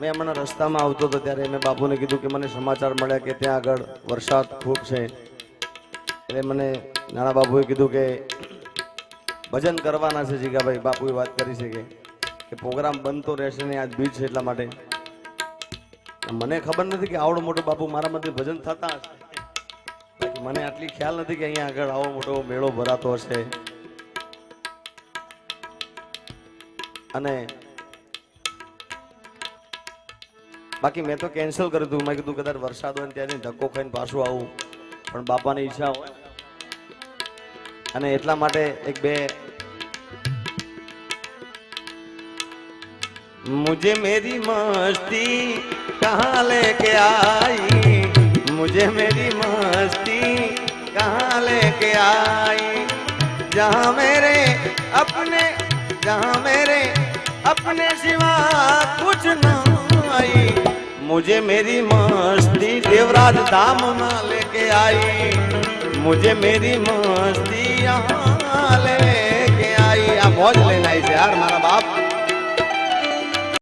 मैं हमણાં રસ્તામાં આવતો હતો ત્યારે મેં બાપુને કીધું કે મને સમાચાર મળ્યા કે ત્યાં આગળ વરસાદ ખૂબ છે, એટલે મને નાના બાપુએ કીધું કે ભજન કરવાના છે જીગાભાઈ. બાપુએ વાત કરી છે કે પ્રોગ્રામ બનતો રહેશે ને આજ બીજ છે એટલા માટે. મને ખબર નથી કે આવડો મોટો બાપુ મારા મધ્ય ભજન થતા હશે, બાકી મને આટલી ખ્યાલ નથી કે અહીંયા આગળ આવો મોટો મેળો ભરાતો હશે. અને બાકી મેં તો કેન્સલ કર્યું હતું. મેં કીધું કદાચ વરસાદ હોય ને ત્યારે ધક્કો ખાઈને પાછું આવું, પણ બાપાની ઈચ્છા હોય અને એટલા માટે એક બે मुझे मेरी मस्ती कहाँ लेके आई, मुझे मेरी मस्ती कहाँ लेके आई, जहाँ मेरे अपने सिवा कुछ न आई, मुझे मेरी मस्ती देवराज धाम में लेके आई, मुझे मेरी मस्ती यहाँ लेके आई. आ मौज लेना है यार मारा बाप.